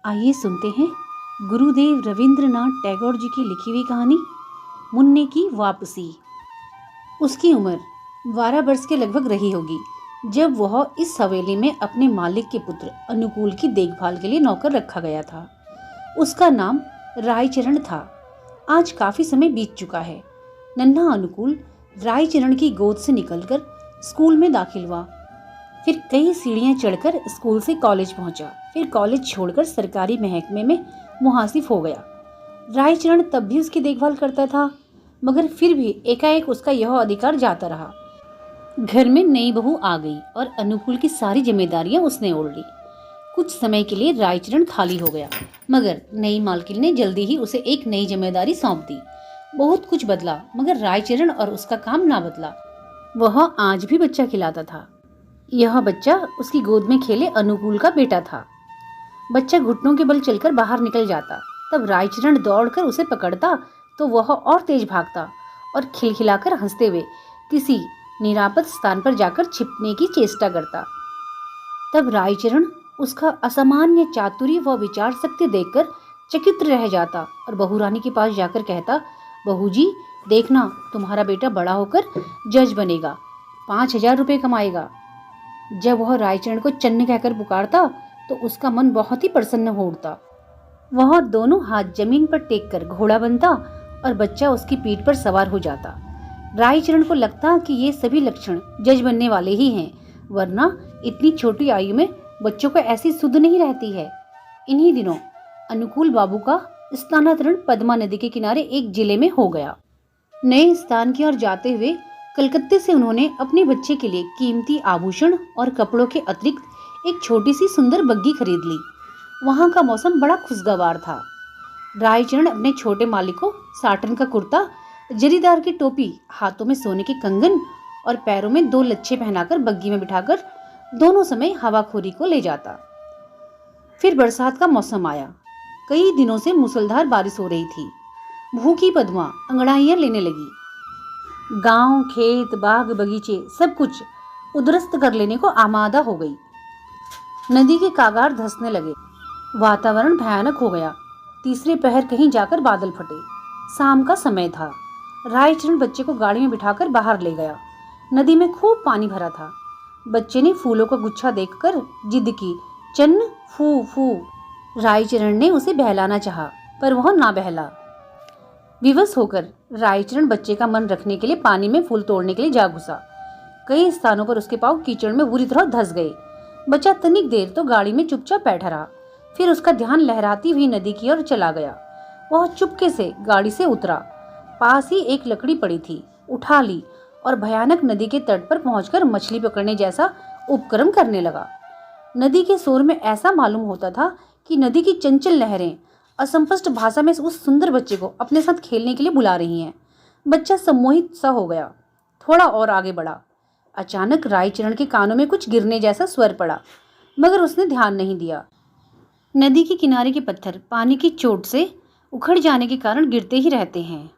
आइए सुनते हैं गुरुदेव रविंद्रनाथ टैगोर जी की लिखी हुई कहानी मुन्ने की वापसी। उसकी उम्र 12 वर्ष के लगभग रही होगी जब वह इस हवेली में अपने मालिक के पुत्र अनुकूल की देखभाल के लिए नौकर रखा गया था। उसका नाम रायचरण था। आज काफी समय बीत चुका है। नन्हा अनुकूल रायचरण की गोद से निकलकर स्कूल में दाखिल हुआ, फिर कई सीढ़ियां चढ़कर स्कूल से कॉलेज पहुंचा, फिर कॉलेज छोड़कर सरकारी महकमे में मुहासिफ हो गया। रायचरण तब भी उसकी देखभाल करता था, मगर फिर भी एकाएक उसका यह अधिकार जाता रहा। घर में नई बहू आ गई और अनुकूल की सारी जिम्मेदारियां उसने ओढ़ ली। कुछ समय के लिए रायचरण खाली हो गया, मगर नई मालकिन ने जल्दी ही उसे एक नई जिम्मेदारी सौंप दी। बहुत कुछ बदला, मगर रायचरण और उसका काम ना बदला। वह आज भी बच्चा खिलाता था। यह बच्चा उसकी गोद में खेले अनुकूल का बेटा था। बच्चा घुटनों के बल चलकर बाहर निकल जाता, तब रायचरण दौड़कर उसे पकड़ता तो वह और तेज भागता और खिलखिलाकर हंसते हुए किसी निरापद स्थान पर जाकर छिपने की चेष्टा करता। तब रायचरण उसका असामान्य चातुर्य व विचार शक्ति देखकर चकित रह जाता और बहू रानी के पास जाकर कहता, बहू जी देखना, तुम्हारा बेटा बड़ा होकर जज बनेगा, 5,000 रुपये कमाएगा। जब वह रायचरण को चन्न कहकर पुकारता तो उसका मन बहुत ही प्रसन्न हो उठता। वह दोनों हाथ जमीन पर टेक कर घोड़ा बनता और बच्चा उसकी पीठ पर सवार हो जाता। रायचरण को लगता कि ये सभी लक्षण जज बनने वाले ही हैं, वरना इतनी छोटी आयु में बच्चों को ऐसी सुध नहीं रहती है। इन्हीं दिनों अनुकूल बाबू का स्थानांतरण पद्मा नदी के किनारे एक जिले में हो गया। नए स्थान की ओर जाते हुए कलकत्ते से उन्होंने अपने बच्चे के लिए कीमती आभूषण और कपड़ों के अतिरिक्त एक छोटी सी सुंदर बग्गी खरीद ली। वहां का मौसम बड़ा खुशगवार था। रायचरण अपने छोटे मालिक को साटन का कुर्ता, जरीदार की टोपी, हाथों में सोने के कंगन और पैरों में 2 लच्छे पहनाकर बग्गी में बिठाकर दोनों समय हवाखोरी को ले जाता। फिर बरसात का मौसम आया। कई दिनों से मूसलधार बारिश हो रही थी। भूखी पद्मा अंगड़ाइयां लेने लगी। गांव, खेत, बाग, बगीचे सब कुछ उद्रस्त कर लेने को आमादा हो गई। नदी के कागार धंसने लगे। वातावरण भयानक हो गया। तीसरे पहर कहीं जाकर बादल फटे। शाम का समय था। रायचरण बच्चे को गाड़ी में बिठाकर बाहर ले गया। नदी में खूब पानी भरा था। बच्चे ने फूलों का गुच्छा देखकर जिद की, चन्न फू फू। रायचरण ने उसे बहलाना चाहा, पर वह ना बहला। विवश होकर रायचरण बच्चे का मन रखने के लिए पानी में फूल तोड़ने के लिए जा घुसा। कई स्थानों पर उसके पांव कीचड़ में बुरी तरह धंस गए। बच्चा तनिक देर तो गाड़ी में चुपचाप बैठा रहा, फिर उसका ध्यान लहराती हुई नदी की ओर चला गया। वह चुपके से गाड़ी से उतरा। पास ही एक लकड़ी पड़ी थी, उठा ली और भयानक नदी के तट पर पहुंचकर मछली पकड़ने जैसा उपक्रम करने लगा। नदी के शोर में ऐसा मालूम होता था कि नदी की चंचल लहरें असंस्पष्ट भाषा में उस सुंदर बच्चे को अपने साथ खेलने के लिए बुला रही हैं। बच्चा सम्मोहित सा हो गया, थोड़ा और आगे बढ़ा। अचानक रायचरण के कानों में कुछ गिरने जैसा स्वर पड़ा, मगर उसने ध्यान नहीं दिया। नदी के किनारे के पत्थर पानी की चोट से उखड़ जाने के कारण गिरते ही रहते हैं।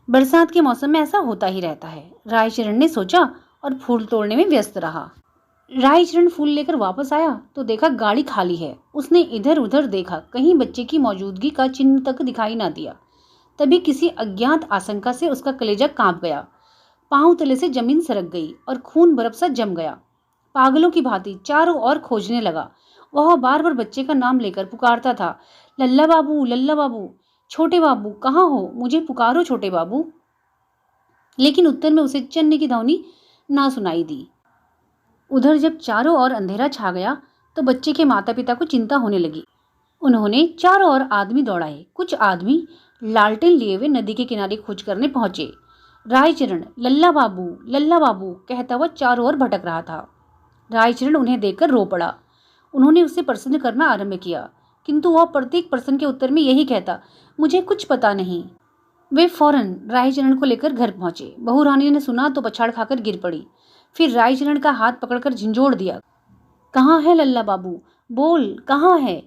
बरसात के मौसम में ऐसा होता ही रहता है, रायचरण ने सोचा और फूल तोड़ने में व्यस्त रहा। रायचरण फूल लेकर वापस आया तो देखा गाड़ी खाली है। उसने इधर उधर देखा, कहीं बच्चे की मौजूदगी का चिन्ह तक दिखाई ना दिया। तभी किसी अज्ञात आशंका से उसका कलेजा कांप गया। पांव तले से जमीन सरक गई और खून बर्फ सा जम गया। पागलों की भांति चारों ओर खोजने लगा। वह बार बार बच्चे का नाम लेकर पुकारता था, लल्ला बाबू, लल्ला बाबू, छोटे बाबू कहाँ हो, मुझे पुकारो छोटे बाबू। लेकिन उत्तर में उसे चन्ने की ध्वनि ना सुनाई दी। उधर जब चारों ओर अंधेरा छा गया तो बच्चे के माता पिता को चिंता होने लगी। उन्होंने चारों ओर आदमी दौड़ाए। कुछ आदमी लालटेन लिए हुए नदी के किनारे खोज करने पहुंचे। रायचरण लल्ला बाबू कहता हुआ चारों ओर भटक रहा था। रायचरण उन्हें देखकर रो पड़ा। उन्होंने उसे प्रश्न करना आरंभ किया, किंतु वह प्रत्येक प्रश्न के उत्तर में यही कहता, मुझे कुछ पता नहीं। वे फौरन रायचरण को लेकर घर पहुंचे। बहू रानी ने सुना तो पछाड़ खाकर गिर पड़ी। फिर रायचरण का हाथ पकड़कर झंझोड़ दिया, कहाँ है लल्ला बाबू, बोल कहाँ है।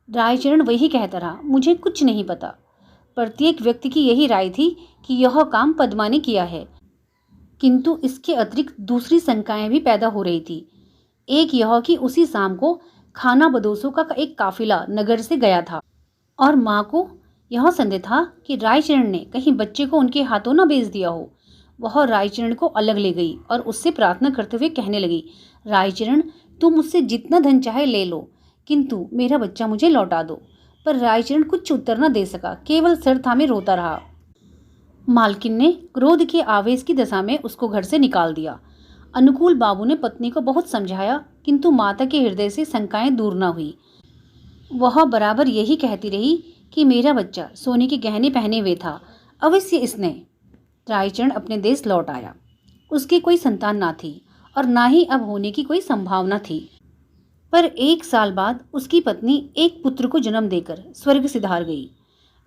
रायचरण वही कहता रहा, मुझे कुछ नहीं पता। प्रत्येक व्यक्ति की यही राय थी कि यह काम पद्मा ने किया है, किंतु इसके अतिरिक्त दूसरी शंकाएं भी पैदा हो रही थी। एक यह कि उसी शाम को खाना बदोशों का एक काफिला नगर से गया था और माँ को यह संदेह था कि रायचरण ने कहीं बच्चे को उनके हाथों न बेच दिया हो। वह रायचरण को अलग ले गई और उससे प्रार्थना करते हुए कहने लगी, रायचरण, तुम मुझसे जितना धन चाहे ले लो, किंतु मेरा बच्चा मुझे लौटा दो। पर रायचरण कुछ उत्तर न दे सका, केवल सर थामे रोता रहा। मालकिन ने क्रोध के आवेश की दशा में उसको घर से निकाल दिया। अनुकूल बाबू ने पत्नी को बहुत समझाया, किंतु माता के हृदय से शंकाएं दूर न हुई। वह बराबर यही कहती रही कि मेरा बच्चा सोने के गहने पहने हुए था, अवश्य इसने। रायचरण अपने देश लौट आया। उसकी कोई संतान ना थी और ना ही अब होने की कोई संभावना थी। पर 1 साल बाद उसकी पत्नी एक पुत्र को जन्म देकर स्वर्ग सिधार गई।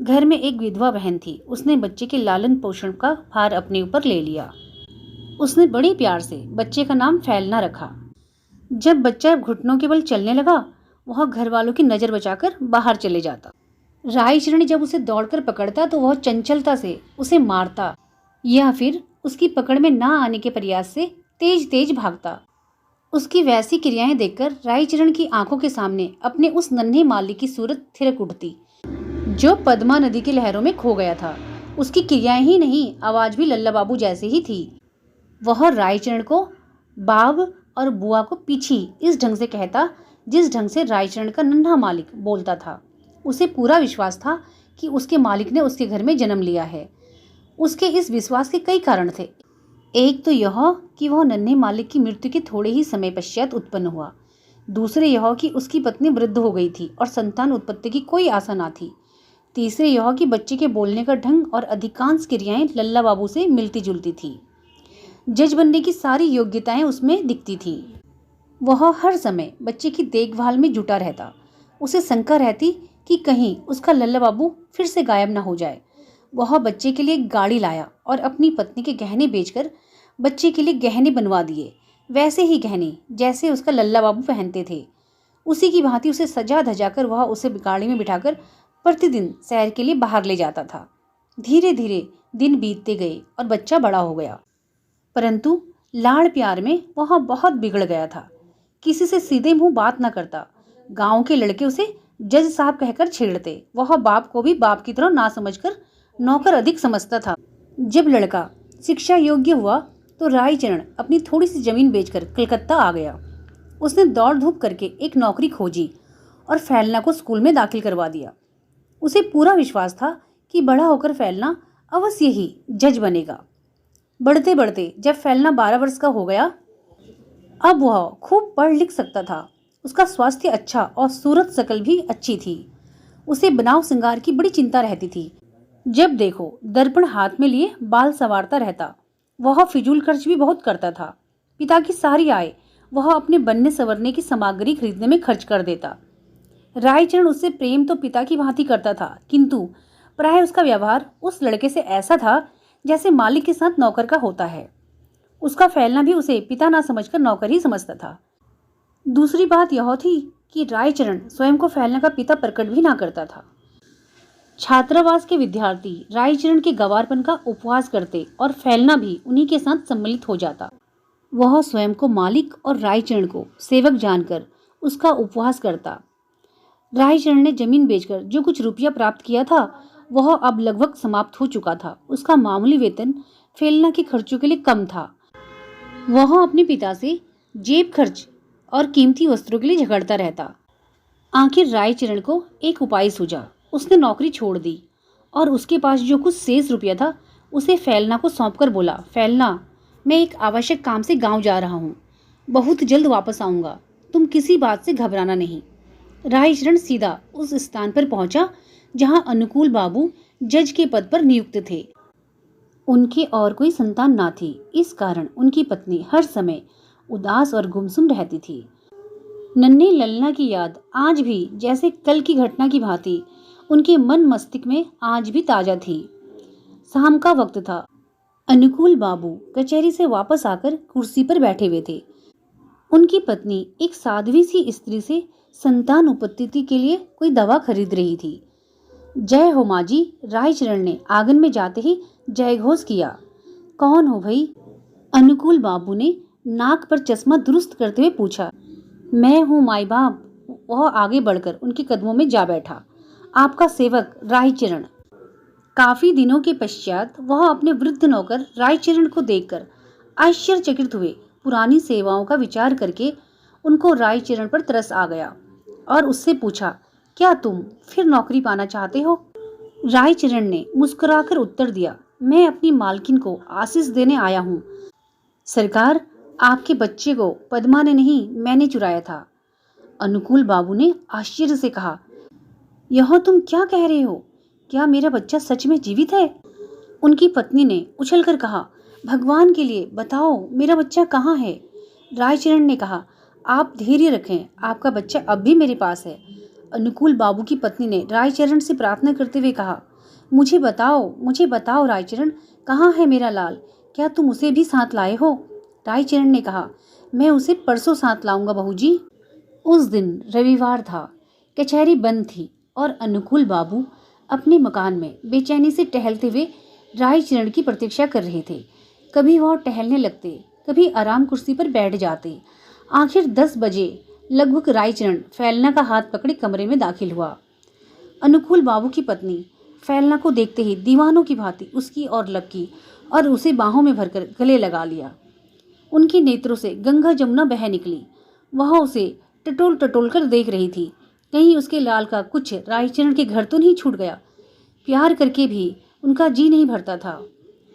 घर में एक विधवा बहन थी। उसने बच्चे के लालन पोषण का भार अपने ऊपर ले लिया। उसने बड़े प्यार से बच्चे का नाम फैलना रखा। जब बच्चा घुटनों के बल चलने लगा, वह घर वालों की नजर बचाकर बाहर चले जाता। रायचरण जब उसे दौड़कर पकड़ता तो वह चंचलता से उसे मारता या फिर उसकी पकड़ में ना आने के प्रयास से तेज तेज भागता। उसकी वैसी क्रियाएं देखकर रायचरण की आंखों के सामने अपने उस नन्हे माली की सूरत थिरक उठती, जो पद्मा नदी की लहरों में खो गया था। उसकी क्रियाएं ही नहीं, आवाज भी लल्ला बाबू जैसे ही थी। वह रायचरण को बाब और बुआ को पीछी इस ढंग से कहता जिस ढंग से रायचरण का नन्हा मालिक बोलता था। उसे पूरा विश्वास था कि उसके मालिक ने उसके घर में जन्म लिया है। उसके इस विश्वास के कई कारण थे। एक तो यह कि वह नन्हे मालिक की मृत्यु के थोड़े ही समय पश्चात उत्पन्न हुआ। दूसरे यह कि उसकी पत्नी वृद्ध हो गई थी और संतान उत्पत्ति की कोई आशा ना थी। तीसरे यह कि बच्चे के बोलने का ढंग और अधिकांश क्रियाएं लल्ला बाबू से मिलती जुलती थी। जज बनने की सारी योग्यताएं उसमें दिखती थी। वह हर समय बच्चे की देखभाल में जुटा रहता। उसे शंका रहती कि कहीं उसका लल्ला बाबू फिर से गायब न हो जाए। वह बच्चे के लिए गाड़ी लाया और अपनी पत्नी के गहने बेचकर बच्चे के लिए गहने बनवा दिए, वैसे ही गहने जैसे उसका लल्ला बाबू पहनते थे। उसी की भांति उसे सजा धजा कर वह उसे गाड़ी में बिठाकर प्रतिदिन सैर के लिए बाहर ले जाता था। धीरे धीरे दिन बीतते गए और बच्चा बड़ा हो गया, परंतु लाड़ प्यार में वह बहुत बिगड़ गया था। किसी से सीधे मुंह बात न करता। गांव के लड़के उसे जज साहब कहकर छेड़ते। वह बाप को भी बाप की तरह ना समझकर नौकर अधिक समझता था। जब लड़का शिक्षा योग्य हुआ तो रायचरण अपनी थोड़ी सी जमीन बेचकर कलकत्ता आ गया। उसने दौड़ धूप करके एक नौकरी खोजी और फैलना को स्कूल में दाखिल करवा दिया। उसे पूरा विश्वास था कि बड़ा होकर फैलना अवश्य ही जज बनेगा। बढ़ते बढ़ते जब फैलना 12 वर्ष का हो गया, अब वह खूब पढ़ लिख सकता था। उसका स्वास्थ्य अच्छा और सूरत शकल भी अच्छी थी। उसे बनाव श्रृंगार की बड़ी चिंता रहती थी। जब देखो दर्पण हाथ में लिए बाल संवारता रहता। वह फिजूल खर्च भी बहुत करता था। पिता की सारी आय वह अपने बनने संवरने की सामग्री खरीदने में खर्च कर देता। रायचरण उससे प्रेम तो पिता की भांति करता था, किंतु प्राय उसका व्यवहार उस लड़के से ऐसा था जैसे मालिक के साथ नौकर का होता है। उसका फैलना भी उसे पिता ना समझकर नौकर ही समझता था। दूसरी बात यह थी कि रायचरण स्वयं को फैलना का पिता प्रकट भी ना करता था। छात्रावास के विद्यार्थी रायचरण के गवारपन का उपहास करते और फैलना भी उन्हीं के साथ सम्मिलित हो जाता। वह स्वयं को मालिक और रायचरण को सेवक जानकर उसका उपहास करता। रायचरण ने जमीन बेचकर जो कुछ रुपया प्राप्त किया था वह अब लगभग समाप्त हो चुका था। उसका मामूली वेतन फैलना के खर्चों के लिए कम था। वह अपने पिता से जेब खर्च और कीमती वस्त्रों के लिए झगड़ता रहता। आखिर रायचरण को एक उपाय सूझा। उसने नौकरी छोड़ दी और उसके पास जो कुछ शेष रुपया था उसे फैलना को सौंपकर बोला, फैलना, मैं एक आवश्यक काम से गांव जा रहा हूँ, बहुत जल्द वापस आऊँगा, तुम किसी बात से घबराना नहीं। रायचरण सीधा उस स्थान पर पहुंचा जहां अनुकूल बाबू जज के पद पर नियुक्त थे। उनके और कोई संतान ना थी, इस कारण उनकी पत्नी हर समय उदास और गुमसुम रहती थी। नन्हे ललना की याद आज भी जैसे कल की घटना की भांति उनके मन मस्तिष्क में आज भी ताजा थी। शाम का वक्त था। अनुकूल बाबू कचहरी से वापस आकर कुर्सी पर बैठे हुए थे। उनकी पत्नी एक साध्वी सी स्त्री से संतान उत्पत्ति के लिए कोई दवा खरीद रही थी। जय हो माँ जी, रायचरण ने आंगन में जाते ही जयघोष किया। कौन हो भाई? अनुकूल बाबू ने नाक पर चश्मा दुरुस्त करते हुए पूछा। मैं हूँ माई बाप, वह आगे बढ़कर उनके कदमों में जा बैठा। आपका सेवक रायचरण। काफी दिनों के पश्चात वह अपने वृद्ध नौकर रायचरण को देखकर आश्चर्यचकित हुए। पुरानी सेवाओं का विचार करके उनको रायचरण पर तरस आ गया और उससे पूछा, क्या तुम फिर नौकरी पाना चाहते हो? रायचरण ने मुस्कुराकर उत्तर दिया, मैं अपनी मालकिन को आशीष देने आया हूँ। सरकार, आपके बच्चे को पद्मा ने नहीं, मैंने चुराया था। अनुकूल बाबू ने आश्चर्य से कहा, यह तुम क्या कह रहे हो? क्या मेरा बच्चा सच में जीवित है? उनकी पत्नी ने उछलकर कहा, भगवान के लिए बताओ, मेरा बच्चा कहाँ है? रायचरण ने कहा, आप धैर्य रखें, आपका बच्चा अब भी मेरे पास है। अनुकूल बाबू की पत्नी ने रायचरण से प्रार्थना करते हुए कहा, मुझे बताओ रायचरण, कहाँ है मेरा लाल? क्या तुम उसे भी साथ लाए हो? रायचरण ने कहा, मैं उसे परसों साथ लाऊंगा बहू जी। उस दिन रविवार था, कचहरी बंद थी और अनुकूल बाबू अपने मकान में बेचैनी से टहलते हुए रायचरण की प्रतीक्षा कर रहे थे। कभी वह टहलने लगते, कभी आराम कुर्सी पर बैठ जाते। आखिर 10 बजे लगभग रायचरण फैलना का हाथ पकड़े कमरे में दाखिल हुआ। अनुकूल बाबू की पत्नी फैलना को देखते ही दीवानों की भांति उसकी ओर लपकी और उसे बाहों में भरकर गले लगा लिया। उनके नेत्रों से गंगा जमुना बह निकली। वह उसे टटोल टटोल कर देख रही थी, कहीं उसके लाल का कुछ रायचरण के घर तो नहीं छूट गया। प्यार करके भी उनका जी नहीं भरता था।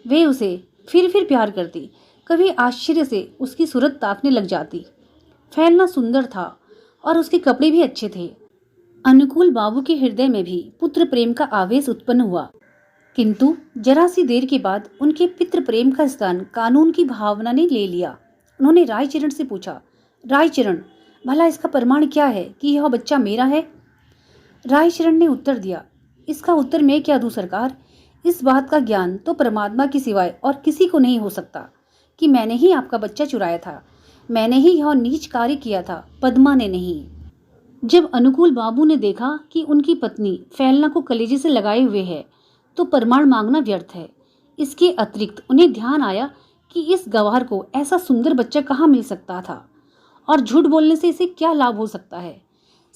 वे उसे फिर प्यार करती, कभी आश्चर्य से उसकी सूरत ताकने लग जाती। फैलना सुंदर था और उसके कपड़े भी अच्छे थे। अनुकूल बाबू के हृदय में भी पुत्र प्रेम का आवेश उत्पन्न हुआ, किंतु जरा सी देर के बाद उनके पितृ प्रेम का स्थान कानून की भावना ने ले लिया। उन्होंने रायचरण से पूछा, रायचरण, भला इसका प्रमाण क्या है कि यह बच्चा मेरा है? रायचरण ने उत्तर दिया, इसका उत्तर मैं क्या दूं सरकार? इस बात का ज्ञान तो परमात्मा के सिवाय और किसी को नहीं हो सकता कि मैंने ही आपका बच्चा चुराया था। मैंने ही यह नीच कार्य किया था, पद्मा ने नहीं। जब अनुकूल बाबू ने देखा कि उनकी पत्नी फैलना को कलेजे से लगाए हुए है, तो प्रमाण मांगना व्यर्थ है। इसके अतिरिक्त उन्हें ध्यान आया कि इस गवार को ऐसा सुंदर बच्चा कहाँ मिल सकता था और झूठ बोलने से इसे क्या लाभ हो सकता है।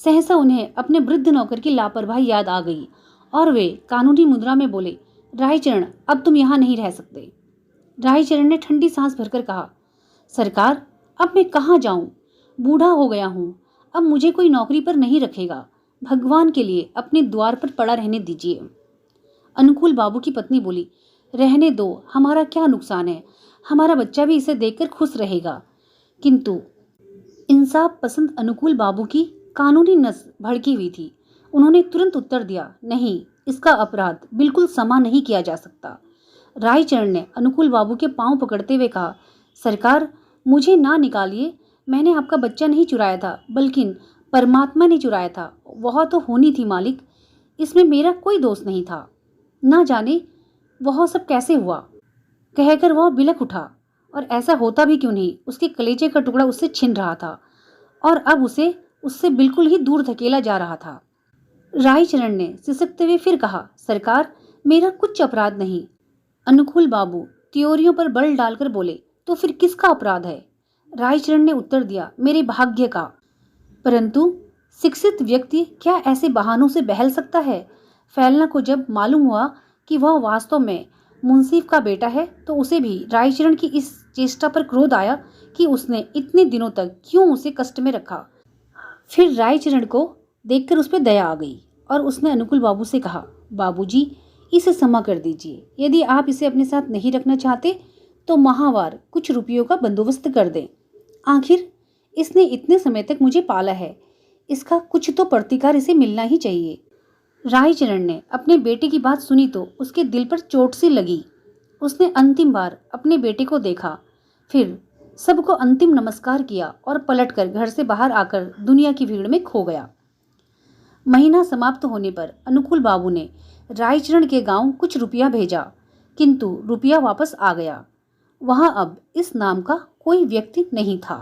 सहसा उन्हें अपने वृद्ध नौकर की लापरवाही याद आ गई और वे कानूनी मुद्रा में बोले, रायचरण, अब तुम यहाँ नहीं रह सकते। रायचरण ने ठंडी सांस भरकर कहा, सरकार, अब मैं कहाँ जाऊं? बूढ़ा हो गया हूँ, अब मुझे कोई नौकरी पर नहीं रखेगा। भगवान के लिए अपने द्वार पर पड़ा रहने दीजिए। अनुकूल बाबू की पत्नी बोली, रहने दो, हमारा क्या नुकसान है? हमारा बच्चा भी इसे देखकर खुश रहेगा। किंतु इंसाफ पसंद अनुकूल बाबू की कानूनी नस भड़की हुई थी। उन्होंने तुरंत उत्तर दिया, नहीं, इसका अपराध बिल्कुल क्षमा नहीं किया जा सकता। रायचरण ने अनुकूल बाबू के पांव पकड़ते हुए कहा, सरकार, मुझे ना निकालिए, मैंने आपका बच्चा नहीं चुराया था, बल्कि परमात्मा ने चुराया था। वह तो होनी थी मालिक, इसमें मेरा कोई दोष नहीं था। ना जाने वह सब कैसे हुआ। कहकर वह बिलख उठा, और ऐसा होता भी क्यों नहीं, उसके कलेजे का टुकड़ा उससे छिन रहा था और अब उसे उससे बिल्कुल ही दूर धकेला जा रहा था। रायचरण ने सिसकते हुए फिर कहा, सरकार, मेरा कुछ अपराध नहीं। अनुकूल बाबू त्योरियों पर बल डालकर बोले, तो फिर किसका अपराध है? रायचरण ने उत्तर दिया, मेरे भाग्य का। परंतु शिक्षित व्यक्ति क्या ऐसे बहानों से बहल सकता है? फैलना को जब मालूम हुआ कि वह वास्तव में मुंसीफ का बेटा है, तो उसे भी रायचरण की इस चेष्टा पर क्रोध आया कि उसने इतने दिनों तक क्यों उसे कष्ट में रखा। फिर रायचरण को देखकर उस पर दया आ गई और उसने अनुकूल बाबू से कहा, बाबूजी, इसे क्षमा कर दीजिए। यदि आप इसे अपने साथ नहीं रखना चाहते तो माहवार कुछ रुपयों का बंदोबस्त कर दें। आखिर इसने इतने समय तक मुझे पाला है, इसका कुछ तो प्रतिकार इसे मिलना ही चाहिए। रायचरण ने अपने बेटे की बात सुनी तो उसके दिल पर चोट सी लगी। उसने अंतिम बार अपने बेटे को देखा, फिर सबको अंतिम नमस्कार किया और पलटकर घर से बाहर आकर दुनिया की भीड़ में खो गया। महीना समाप्त होने पर अनुकूल बाबू ने रायचरण के गांव कुछ रुपया भेजा, किंतु रुपया वापस आ गया। वहां अब इस नाम का कोई व्यक्ति नहीं था।